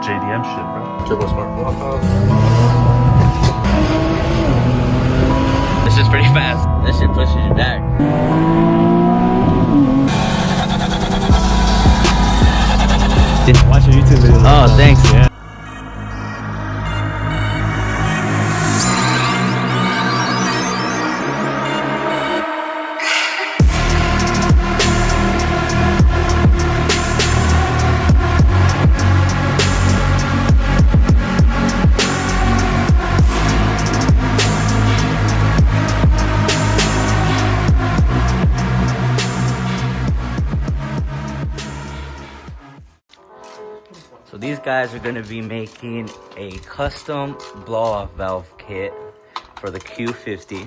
JDM shit, bro. Turbo smart block. This is pretty fast. That shit pushes you back. Watch a YouTube video. Oh, thanks. Yeah. So these guys are gonna be making a custom blow-off valve kit for the Q50.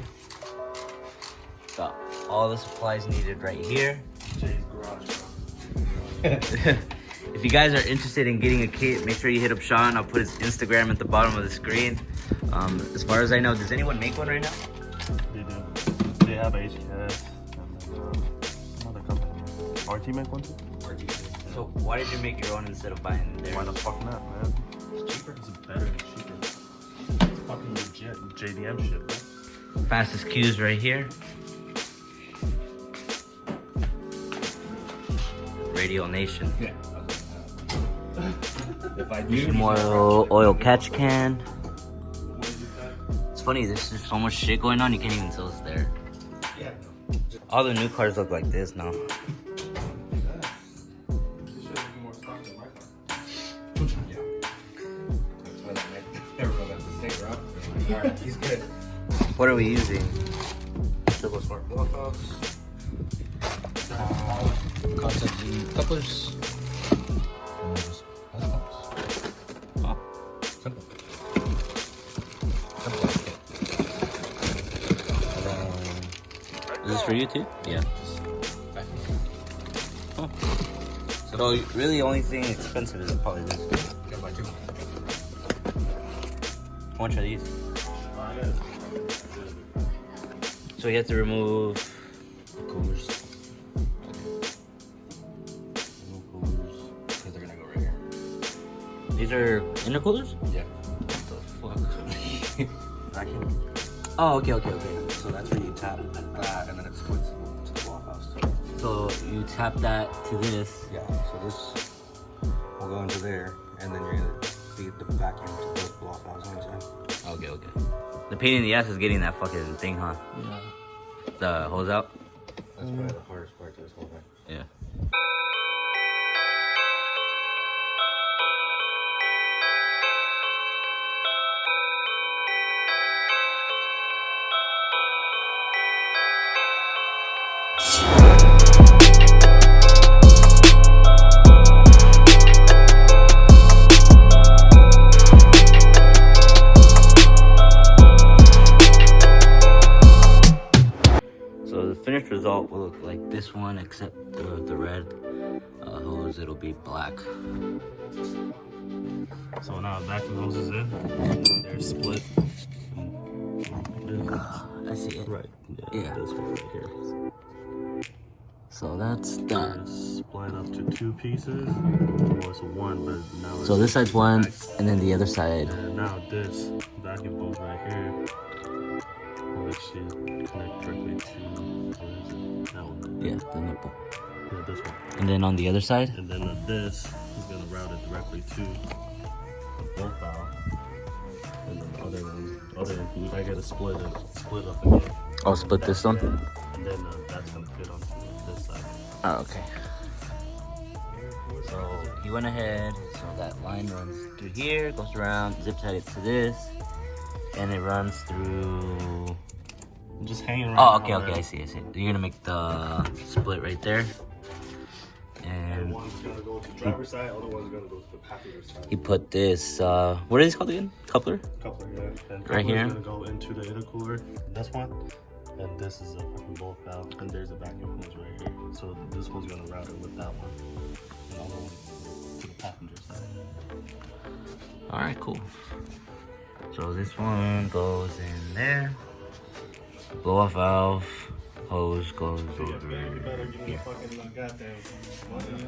Got all the supplies needed right here. Jay's garage, If you guys are interested in getting a kit, make sure you hit up Sean. I'll put his Instagram at the bottom of the screen. As far as I know, does anyone make one right now? They do. They have HKS and then another company. RT make one too? RT. So why did you make your own instead of buying theirs? Why the fuck not, man? It's cheaper. It's better and cheaper. It's fucking legit JDM shit, bro. Fastest Qs right here. Radio Nation. Yeah. If I do Some oil catch can. It's funny, there's just so much shit going on, you can't even tell it's there. Yeah. All the new cars look like this now. Alright, he's good. What are we using? Turbo smart block offs. Concept G couplers. Huh? Simple. Is this for you too? Yeah. Huh. So really the only thing expensive is probably this. Got my two. How much are these? So you have to remove Coolers. Remove coolers. Because they're gonna go right here. these are intercoolers? Yeah. What the fuck? Vacuum. Oh, okay. So that's where you tap that and then it splits to the block house. So you tap that to this. Yeah, so this will go into there and then you're gonna feed the vacuum to both block house. You know what I'm saying? Okay. The pain in the ass is getting that fucking thing, huh? Yeah. The hose out? That's probably the hardest part to this whole thing. Yeah. Finished result will look like this one, except the red hose, it'll be black. So now vacuum hose is in. They're split. I see it. Right. Yeah. This one right here. So that's done. It's split up to two pieces. Well, it's one, but now it's So this side's one, and then the other side. And now this vacuum hose right here, which should connect directly to that one. Yeah, the nipple. Yeah, this one. And then on the other side? And then this is gonna route it directly to the bulk valve. And then the other one, I gotta split up again. I'll split this one. And then that's gonna fit onto this side. Oh, okay. So he went ahead, so that line runs through here, goes around, zip tied it to this, and it runs through. Just hanging around. Oh, okay, I see. You're gonna make the split right there. And one's gonna go to the driver's side, other one's gonna go to the passenger side. he put this, what are these called again? Coupler? Coupler, yeah. And Right here? is gonna go into the intercooler, this one. And this is a fucking bulk valve, and there's a vacuum hose right here. So this one's gonna route it with that one. And the other one to the passenger side. Alright, cool. So this one goes in there. Blow off valve Hose goes Yeah, over. man, you better give me a fucking goddamn money.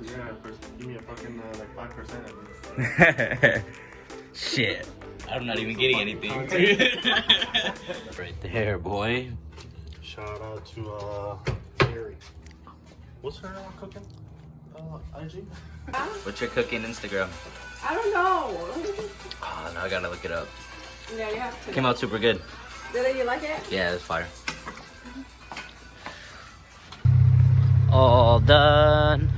Yeah, give me a fucking like 5% at least. Shit. I'm not even getting anything. Right there, boy. Shout out to Mary. What's her cooking? IG? What's your cooking Instagram? I don't know. Oh, now I gotta look it up. Yeah, you have to. Came out super good. Did you like it? Yeah, it's fire. All done.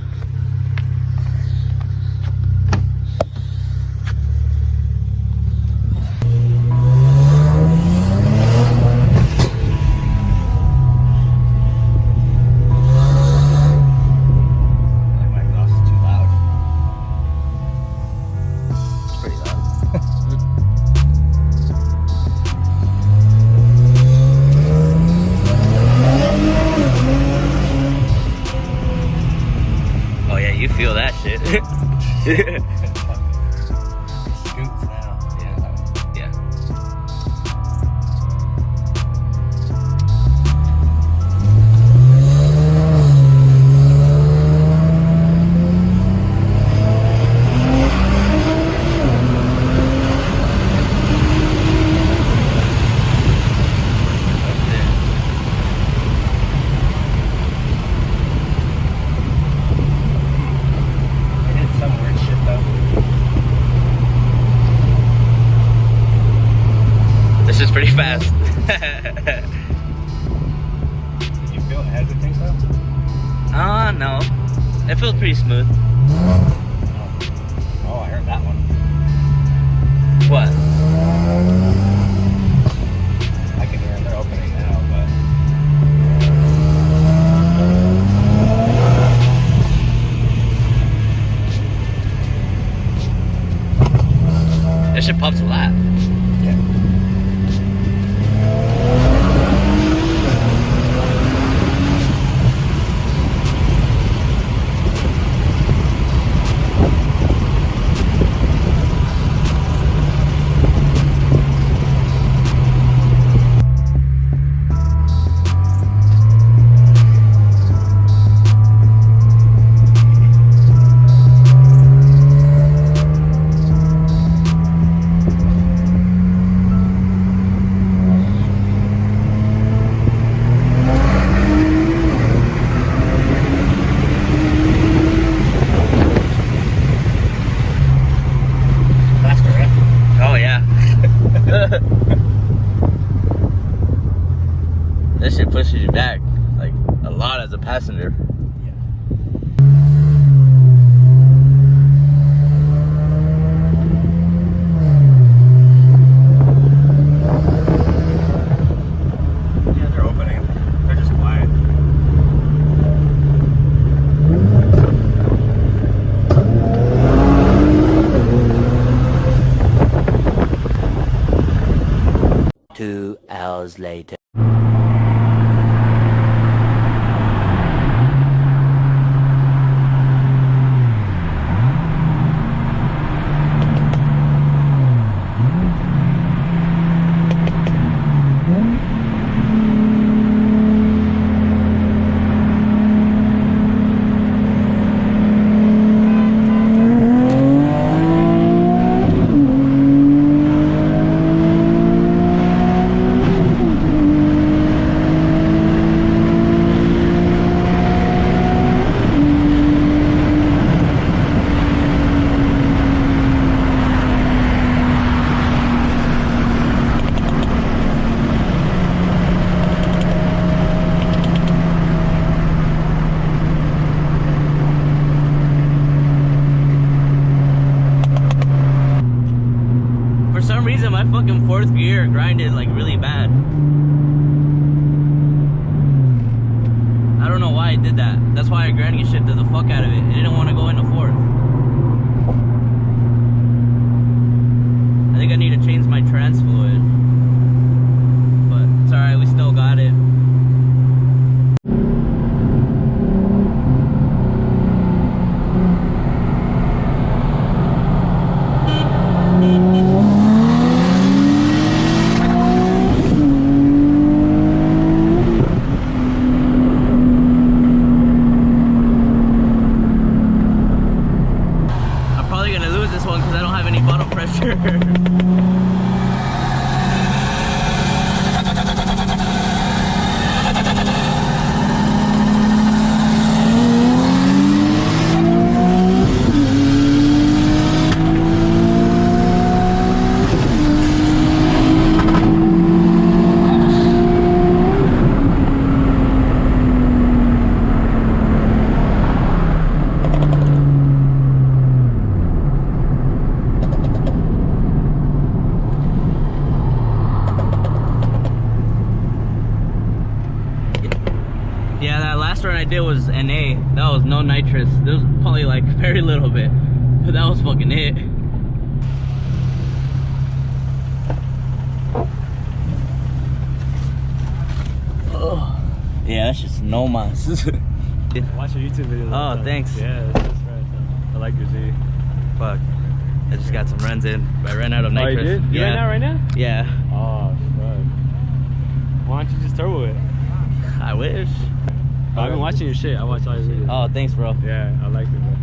My exhaust is too loud. It's pretty loud. Oh yeah, you feel that shit. Scoots now. Yeah. Yeah. I did some weird shit though. This is pretty fast. Did you feel hesitant though? No. It feels pretty smooth. Oh, I heard that one. What? I can hear them. They're opening now, This shit pops a lot. but yeah. Faster, right? Oh yeah. This shit pushes you back like a lot as a passenger. Yeah, they're opening. They're just quiet. Two hours later. For some reason, my fucking fourth gear grinded like really bad. I don't know why I did that. That's why I granny shifted the fuck out of it. It didn't want to go into fourth. I think I need to change my trans fluid. But it's alright, we still got it. this one because I don't have any bottom pressure. Yeah, that last run I did was NA. That was no nitrous. There was probably like very little bit, but that was fucking it. Oh, yeah, that's just no mas. Watch your YouTube video. Oh, thanks. Yeah, that's right. I like your Z. Fuck. I just got some runs in. I ran out of nitrous. Oh, you did? You Yeah. ran out right now? Yeah. Oh, fuck. Why don't you just turbo it? I wish. I've been watching your shit. I watch all your videos. Oh, thanks, bro. Yeah, I like it, bro.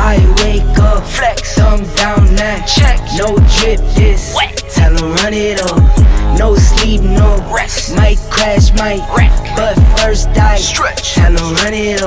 I wake up, flex, thumb down that check. No drip this, wet. Tell 'em run it up. No sleep, no rest. Might crash, might wreck. But first I stretch. Tell 'em run it up.